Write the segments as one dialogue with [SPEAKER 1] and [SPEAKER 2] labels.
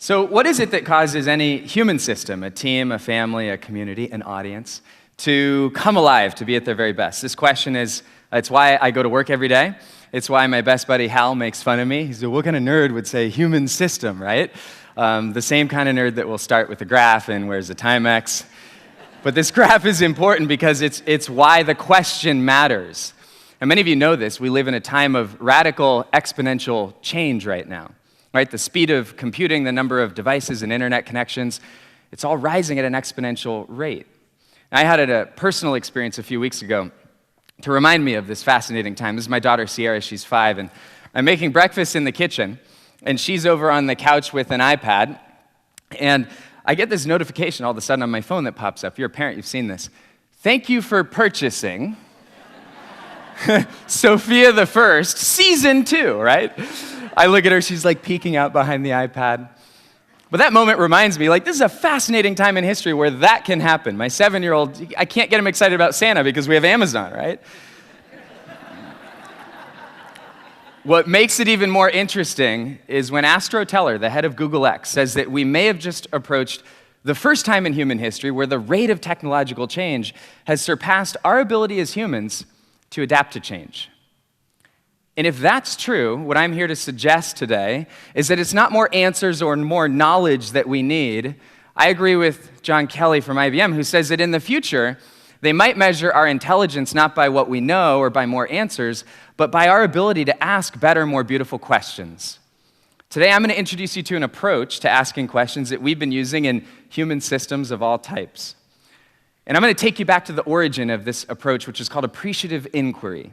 [SPEAKER 1] So what is it that causes any human system, a team, a family, a community, an audience, to come alive, to be at their very best? This question is, it's why I go to work every day. It's why my best buddy Hal makes fun of me. He said, what kind of nerd would say human system, right? The same kind of nerd that will start with a graph and wears a Timex. But this graph is important because it's why the question matters. And many of you know this. We live in a time of radical exponential change right now. Right? The speed of computing, the number of devices and internet connections, it's all rising at an exponential rate. I had a personal experience a few weeks ago to remind me of this fascinating time. This is my daughter Sierra, she's 5, and I'm making breakfast in the kitchen, and she's over on the couch with an iPad, and I get this notification all of a sudden on my phone that pops up. If you're a parent, you've seen this. Thank you for purchasing Sophia the First, Season 2, right? I look at her, she's like peeking out behind the iPad. But that moment reminds me, like, this is a fascinating time in history where that can happen. My 7-year-old, I can't get him excited about Santa because we have Amazon, right? What makes it even more interesting is when Astro Teller, the head of Google X, says that we may have just approached the first time in human history where the rate of technological change has surpassed our ability as humans to adapt to change. And if that's true, what I'm here to suggest today is that it's not more answers or more knowledge that we need. I agree with John Kelly from IBM, who says that in the future, they might measure our intelligence not by what we know or by more answers, but by our ability to ask better, more beautiful questions. Today, I'm going to introduce you to an approach to asking questions that we've been using in human systems of all types. And I'm going to take you back to the origin of this approach, which is called appreciative inquiry.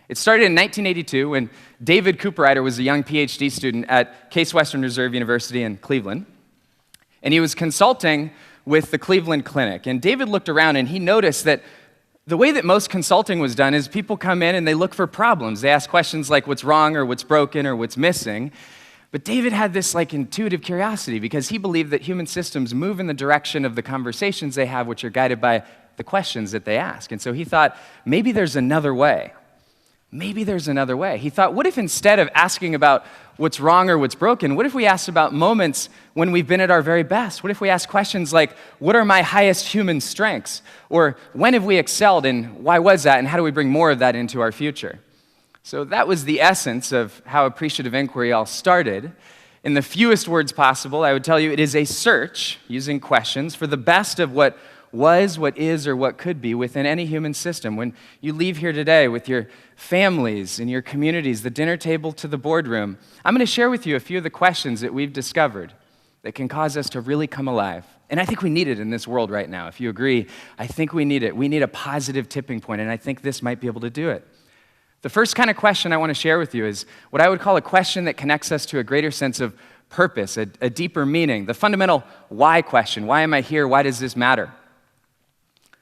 [SPEAKER 1] It started in 1982 when David Cooperrider was a young PhD student at Case Western Reserve University in Cleveland. And he was consulting with the Cleveland Clinic. And David looked around and he noticed that the way that most consulting was done is people come in and they look for problems. They ask questions like what's wrong or what's broken or what's missing. But David had this like intuitive curiosity because he believed that human systems move in the direction of the conversations they have, which are guided by the questions that they ask. And so he thought, maybe there's another way. Maybe there's another way. He thought, what if instead of asking about what's wrong or what's broken, what if we asked about moments when we've been at our very best? What if we asked questions like, what are my highest human strengths? Or when have we excelled and why was that? And how do we bring more of that into our future? So that was the essence of how appreciative inquiry all started. In the fewest words possible, I would tell you it is a search using questions for the best of what was, what is, or what could be within any human system. When you leave here today with your families and your communities, the dinner table to the boardroom, I'm going to share with you a few of the questions that we've discovered that can cause us to really come alive. And I think we need it in this world right now. If you agree, I think we need it. We need a positive tipping point, and I think this might be able to do it. The first kind of question I want to share with you is what I would call a question that connects us to a greater sense of purpose, a deeper meaning, the fundamental why question. Why am I here? Why does this matter?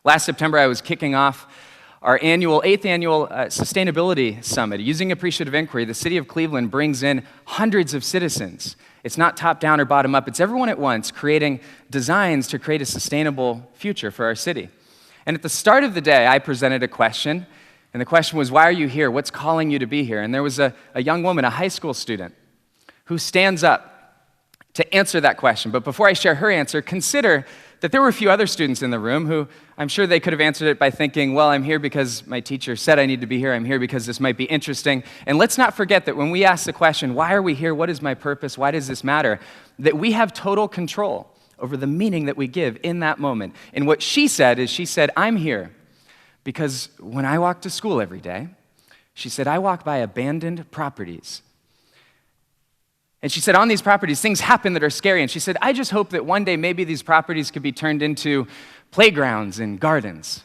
[SPEAKER 1] Last September, I was kicking off our 8th annual Sustainability Summit. Using appreciative inquiry, the city of Cleveland brings in hundreds of citizens. It's not top-down or bottom-up. It's everyone at once creating designs to create a sustainable future for our city. And at the start of the day, I presented a question, and the question was, why are you here? What's calling you to be here? And there was a young woman, a high school student, who stands up to answer that question. But before I share her answer, consider that there were a few other students in the room who I'm sure they could have answered it by thinking, well, I'm here because my teacher said I need to be here. I'm here because this might be interesting. And let's not forget that when we ask the question, why are we here? What is my purpose? Why does this matter? That we have total control over the meaning that we give in that moment. And what she said is, she said, I'm here because when I walk to school every day, she said, I walk by abandoned properties. And she said, on these properties, things happen that are scary. And she said, I just hope that one day maybe these properties could be turned into playgrounds and gardens.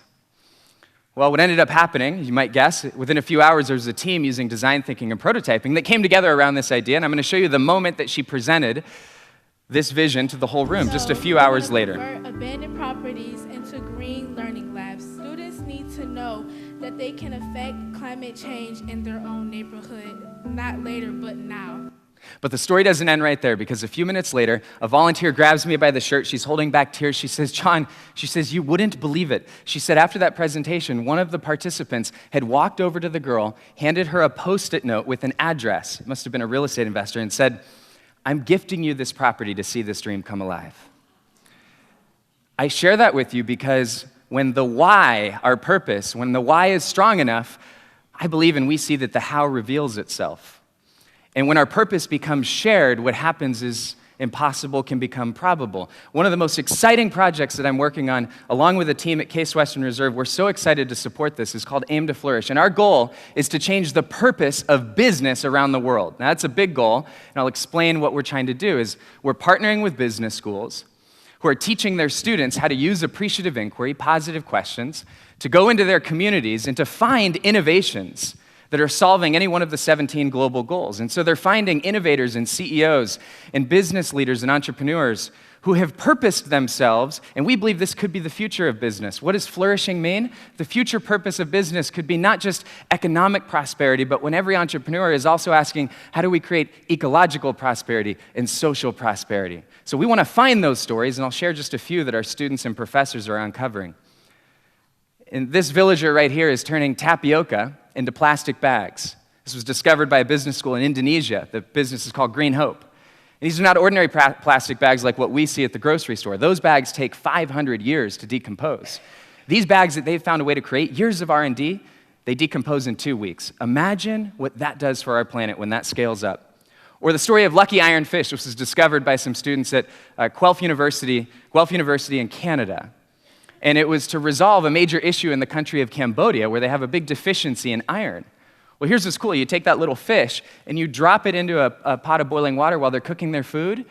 [SPEAKER 1] Well, what ended up happening, you might guess, within a few hours, there was a team using design thinking and prototyping that came together around this idea. And I'm going to show you the moment that she presented this vision to the whole room just a few hours later.
[SPEAKER 2] Convert abandoned properties into green learning labs. Students need to know that they can affect climate change in their own neighborhood, not later, but now.
[SPEAKER 1] But the story doesn't end right there, because a few minutes later, a volunteer grabs me by the shirt. She's holding back tears. She says, John, she says, you wouldn't believe it. She said after that presentation, one of the participants had walked over to the girl, handed her a Post-it note with an address. It must have been a real estate investor, and said, I'm gifting you this property to see this dream come alive. I share that with you because when the why, our purpose, when the why is strong enough, I believe and we see that the how reveals itself. And when our purpose becomes shared, what happens is impossible can become probable. One of the most exciting projects that I'm working on, along with a team at Case Western Reserve, we're so excited to support this, is called Aim to Flourish. And our goal is to change the purpose of business around the world. Now, that's a big goal, and I'll explain what we're trying to do. Is we're partnering with business schools who are teaching their students how to use appreciative inquiry, positive questions, to go into their communities and to find innovations that are solving any one of the 17 global goals. And so they're finding innovators and CEOs and business leaders and entrepreneurs who have purposed themselves, and we believe this could be the future of business. What does flourishing mean? The future purpose of business could be not just economic prosperity, but when every entrepreneur is also asking, how do we create ecological prosperity and social prosperity? So we want to find those stories, and I'll share just a few that our students and professors are uncovering. And this villager right here is turning tapioca into plastic bags. This was discovered by a business school in Indonesia. The business is called Green Hope. And these are not ordinary plastic bags like what we see at the grocery store. Those bags take 500 years to decompose. These bags that they've found a way to create, years of R&D, they decompose in 2 weeks. Imagine what that does for our planet when that scales up. Or the story of lucky ironfish, which was discovered by some students at Guelph University in Canada. And it was to resolve a major issue in the country of Cambodia where they have a big deficiency in iron. Well, here's what's cool. You take that little fish and you drop it into a pot of boiling water while they're cooking their food,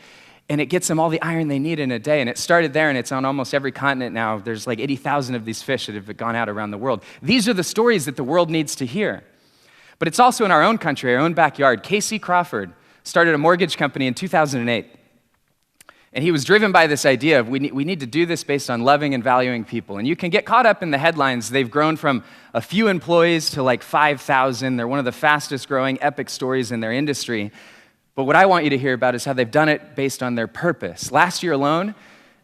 [SPEAKER 1] and it gets them all the iron they need in a day. And it started there, and it's on almost every continent now. There's like 80,000 of these fish that have gone out around the world. These are the stories that the world needs to hear. But it's also in our own country, our own backyard. Casey Crawford started a mortgage company in 2008. And he was driven by this idea of we need to do this based on loving and valuing people. And you can get caught up in the headlines. They've grown from a few employees to like 5,000. They're one of the fastest growing epic stories in their industry. But what I want you to hear about is how they've done it based on their purpose. Last year alone,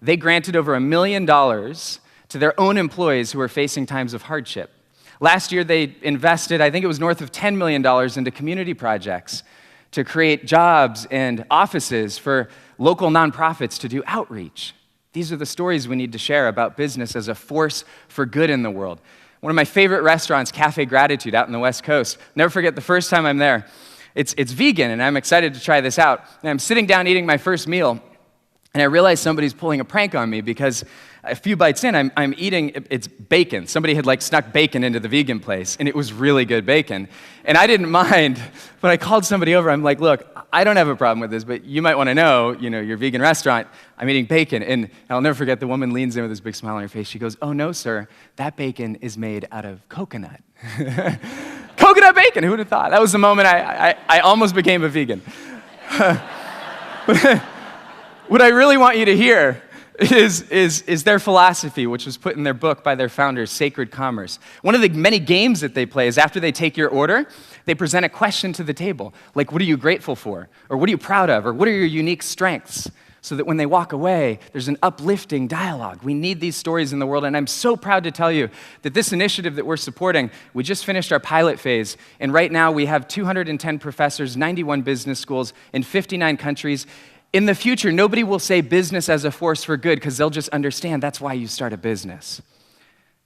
[SPEAKER 1] they granted over $1 million to their own employees who were facing times of hardship. Last year, they invested, I think it was north of $10 million into community projects to create jobs and offices for local nonprofits to do outreach. These are the stories we need to share about business as a force for good in the world. One of my favorite restaurants, Cafe Gratitude, out in the West Coast. Never forget the first time I'm there. It's vegan, and I'm excited to try this out. And I'm sitting down eating my first meal, and I realize somebody's pulling a prank on me because a few bites in, I'm eating, it's bacon. Somebody had like snuck bacon into the vegan place, and it was really good bacon. And I didn't mind, but I called somebody over. I'm like, look, I don't have a problem with this, but you might want to know, your vegan restaurant, I'm eating bacon. And I'll never forget, the woman leans in with this big smile on her face. She goes, oh no, sir, that bacon is made out of coconut. Coconut bacon, who would have thought? That was the moment I almost became a vegan. What I really want you to hear is their philosophy, which was put in their book by their founders, Sacred Commerce. One of the many games that they play is after they take your order, they present a question to the table, like, what are you grateful for? Or what are you proud of? Or what are your unique strengths? So that when they walk away, there's an uplifting dialogue. We need these stories in the world, and I'm so proud to tell you that this initiative that we're supporting, we just finished our pilot phase, and right now we have 210 professors, 91 business schools in 59 countries. In the future, nobody will say business as a force for good because they'll just understand that's why you start a business.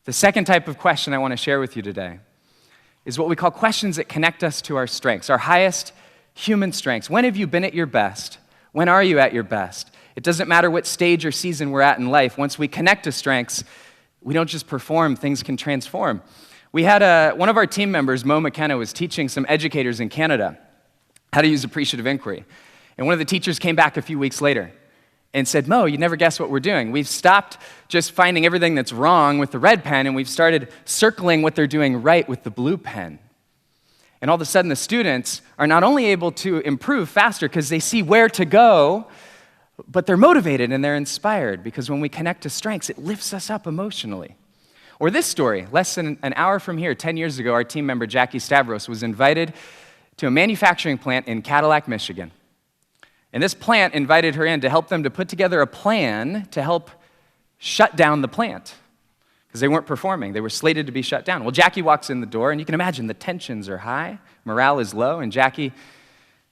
[SPEAKER 1] The second type of question I want to share with you today is what we call questions that connect us to our strengths, our highest human strengths. When have you been at your best? When are you at your best? It doesn't matter what stage or season we're at in life. Once we connect to strengths, we don't just perform, things can transform. We had one of our team members, Mo McKenna, was teaching some educators in Canada how to use appreciative inquiry. And one of the teachers came back a few weeks later and said, Mo, you'd never guess what we're doing. We've stopped just finding everything that's wrong with the red pen, and we've started circling what they're doing right with the blue pen. And all of a sudden, the students are not only able to improve faster because they see where to go, but they're motivated and they're inspired because when we connect to strengths, it lifts us up emotionally. Or this story, less than an hour from here, 10 years ago, our team member, Jackie Stavros, was invited to a manufacturing plant in Cadillac, Michigan. And this plant invited her in to help them to put together a plan to help shut down the plant because they weren't performing. They were slated to be shut down. Well, Jackie walks in the door, and you can imagine the tensions are high, morale is low, and Jackie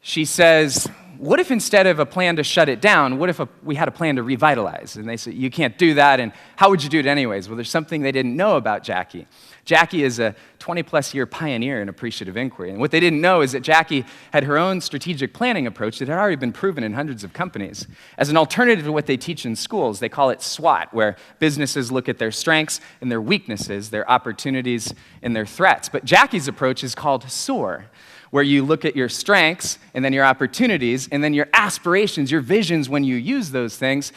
[SPEAKER 1] She says, what if instead of a plan to shut it down, what if we had a plan to revitalize? And they said, you can't do that, and how would you do it anyways? Well, there's something they didn't know about Jackie. Jackie is a 20-plus year pioneer in appreciative inquiry, and what they didn't know is that Jackie had her own strategic planning approach that had already been proven in hundreds of companies. As an alternative to what they teach in schools, they call it SWOT, where businesses look at their strengths and their weaknesses, their opportunities and their threats. But Jackie's approach is called SOAR, where you look at your strengths and then your opportunities and then your aspirations, your visions when you use those things,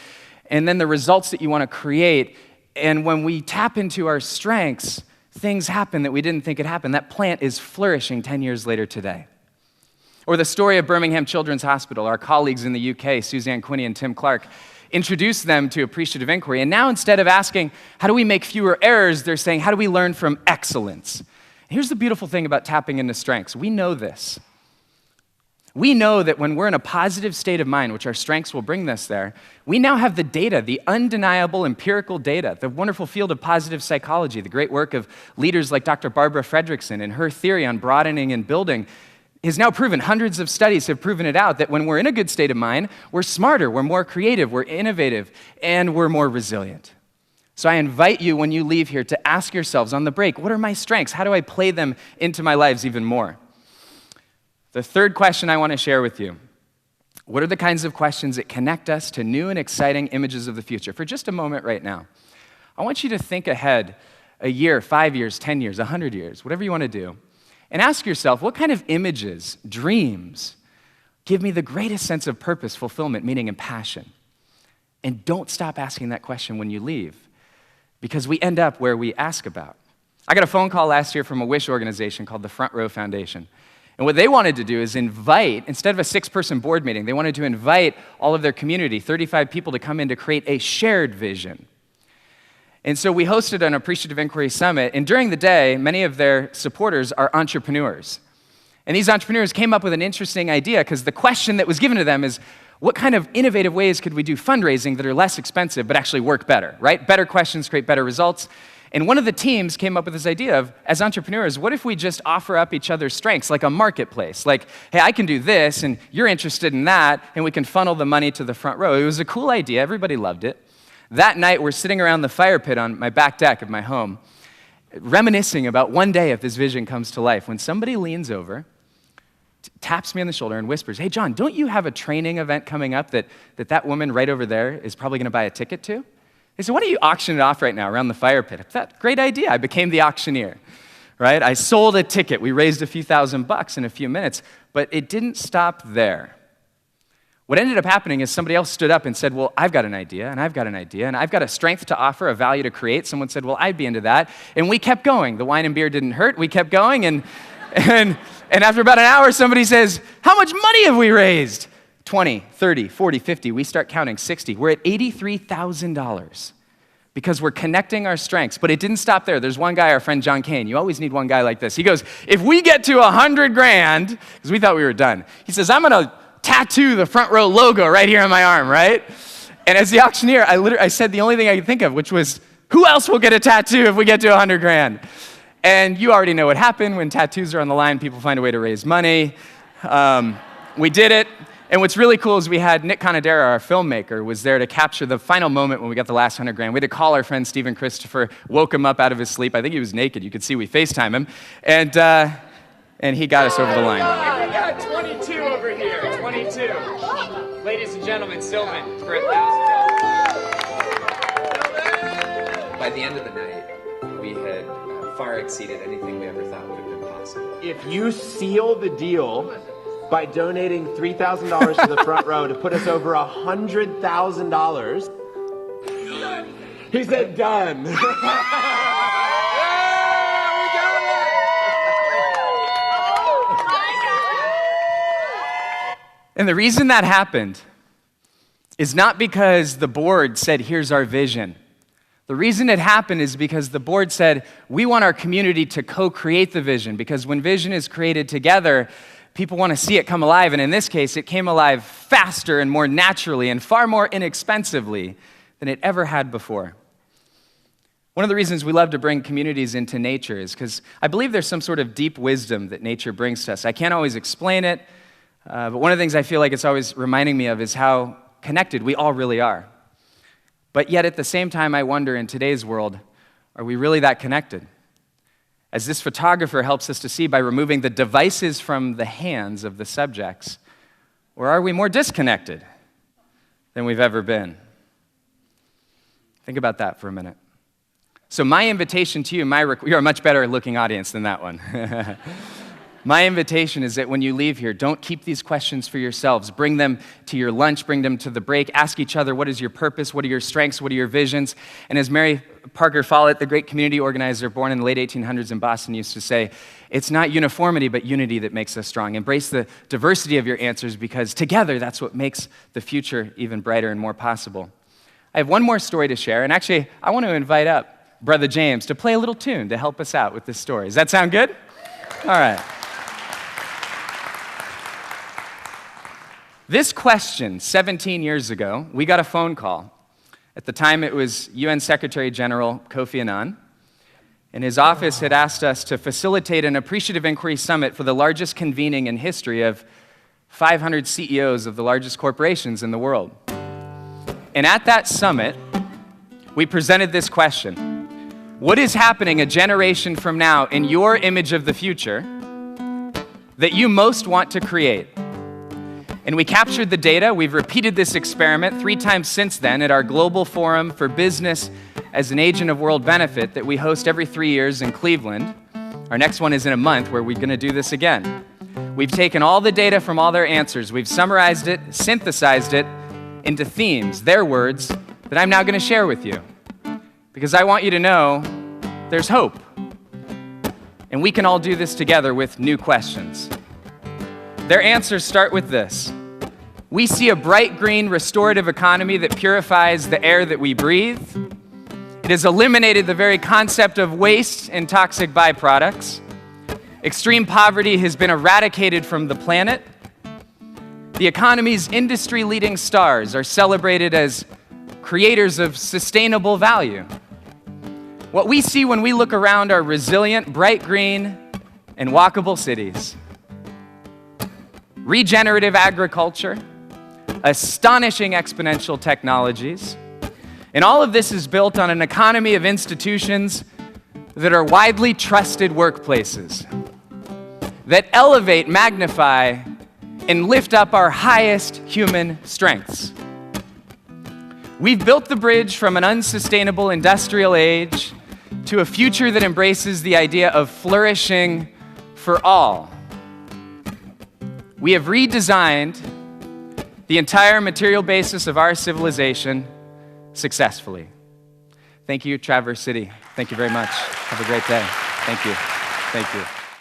[SPEAKER 1] and then the results that you want to create. And when we tap into our strengths, things happen that we didn't think could happen. That plant is flourishing 10 years later today. Or the story of Birmingham Children's Hospital. Our colleagues in the UK, Suzanne Quinney and Tim Clark, introduced them to appreciative inquiry. And now instead of asking, how do we make fewer errors, they're saying, how do we learn from excellence? Here's the beautiful thing about tapping into strengths. We know this. We know that when we're in a positive state of mind, which our strengths will bring us there, we now have the data, the undeniable empirical data, the wonderful field of positive psychology, the great work of leaders like Dr. Barbara Fredrickson and her theory on broadening and building is now proven. Hundreds of studies have proven it out that when we're in a good state of mind, we're smarter, we're more creative, we're innovative, and we're more resilient. So I invite you when you leave here to ask yourselves on the break, what are my strengths? How do I play them into my lives even more? The third question I want to share with you, what are the kinds of questions that connect us to new and exciting images of the future? For just a moment right now, I want you to think ahead a year, 5 years, 10 years, 100 years, whatever you want to do, and ask yourself, what kind of images, dreams, give me the greatest sense of purpose, fulfillment, meaning, and passion? And don't stop asking that question when you leave, because we end up where we ask about. I got a phone call last year from a wish organization called the Front Row Foundation. And what they wanted to do is invite, instead of a 6-person board meeting, they wanted to invite all of their community, 35 people, to come in to create a shared vision. And so we hosted an Appreciative Inquiry Summit, and during the day, many of their supporters are entrepreneurs. And these entrepreneurs came up with an interesting idea, because the question that was given to them is, what kind of innovative ways could we do fundraising that are less expensive but actually work better, right? Better questions create better results. And one of the teams came up with this idea of, as entrepreneurs, what if we just offer up each other's strengths, like a marketplace? Like, hey, I can do this, and you're interested in that, and we can funnel the money to the front row. It was a cool idea. Everybody loved it. That night, we're sitting around the fire pit on my back deck of my home, reminiscing about one day if this vision comes to life, when somebody leans over, taps me on the shoulder and whispers, hey, John, don't you have a training event coming up that woman right over there is probably going to buy a ticket to? They said, why don't you auction it off right now around the fire pit? I thought, great idea. I became the auctioneer, right? I sold a ticket. We raised a few $1,000 in a few minutes, but it didn't stop there. What ended up happening is somebody else stood up and said, well, I've got an idea, and I've got an idea, and I've got a strength to offer, a value to create. Someone said, well, I'd be into that. And we kept going. The wine and beer didn't hurt. We kept going, and after about an hour, somebody says, how much money have we raised? 20, 30, 40, 50. We start counting 60. We're at $83,000 because we're connecting our strengths. But it didn't stop there. There's one guy, our friend John Kane. You always need one guy like this. He goes, if we get to 100 grand, because we thought we were done, he says, I'm going to tattoo the Front Row logo right here on my arm, right? And as the auctioneer, I said the only thing I could think of, which was, who else will get a tattoo if we get to 100 grand? And you already know what happened. When tattoos are on the line, people find a way to raise money. We did it. And what's really cool is we had Nick Conadera, our filmmaker, was there to capture the final moment when we got the last 100 grand. We had to call our friend Stephen Christopher, woke him up out of his sleep. I think he was naked. You could see we FaceTime him. And he got us over the line.
[SPEAKER 3] And we got 22 over here. 22. Ladies and gentlemen, Sylvan for $1,000.
[SPEAKER 4] By the end of the night, we had far exceeded anything we ever thought would have been possible.
[SPEAKER 5] If you seal the deal by donating $3,000 to the Front Row to put us over $100,000, he said done.
[SPEAKER 1] And the reason that happened is not because the board said, here's our vision. The reason it happened is because the board said, we want our community to co-create the vision, because when vision is created together, people want to see it come alive. And in this case, it came alive faster and more naturally and far more inexpensively than it ever had before. One of the reasons we love to bring communities into nature is because I believe there's some sort of deep wisdom that nature brings to us. I can't always explain it. But one of the things I feel like it's always reminding me of is how connected we all really are. But yet at the same time, I wonder, in today's world, are we really that connected? As this photographer helps us to see by removing the devices from the hands of the subjects, or are we more disconnected than we've ever been? Think about that for a minute. So my invitation to you, you're a much better looking audience than that one. My invitation is that when you leave here, don't keep these questions for yourselves. Bring them to your lunch, bring them to the break. Ask each other, what is your purpose? What are your strengths? What are your visions? And as Mary Parker Follett, the great community organizer born in the late 1800s in Boston, used to say, it's not uniformity, but unity that makes us strong. Embrace the diversity of your answers, because together, that's what makes the future even brighter and more possible. I have one more story to share, and actually, I want to invite up Brother James to play a little tune to help us out with this story. Does that sound good? All right. This question, 17 years ago, we got a phone call. At the time, it was UN Secretary General Kofi Annan, and his office had asked us to facilitate an appreciative inquiry summit for the largest convening in history of 500 CEOs of the largest corporations in the world. And at that summit, we presented this question: what is happening a generation from now in your image of the future that you most want to create? And we captured the data. We've repeated this experiment 3 times since then at our Global Forum for Business as an Agent of World Benefit that we host every 3 years in Cleveland. Our next one is in a month, where we're going to do this again. We've taken all the data from all their answers. We've summarized it, synthesized it into themes, their words, that I'm now going to share with you. Because I want you to know there's hope. And we can all do this together with new questions. Their answers start with this: we see a bright green restorative economy that purifies the air that we breathe. It has eliminated the very concept of waste and toxic byproducts. Extreme poverty has been eradicated from the planet. The economy's industry-leading stars are celebrated as creators of sustainable value. What we see when we look around are resilient, bright green, and walkable cities. Regenerative agriculture, astonishing exponential technologies, and all of this is built on an economy of institutions that are widely trusted workplaces, that elevate, magnify, and lift up our highest human strengths. We've built the bridge from an unsustainable industrial age to a future that embraces the idea of flourishing for all. We have redesigned the entire material basis of our civilization successfully. Thank you, Traverse City. Thank you very much. Have a great day. Thank you. Thank you.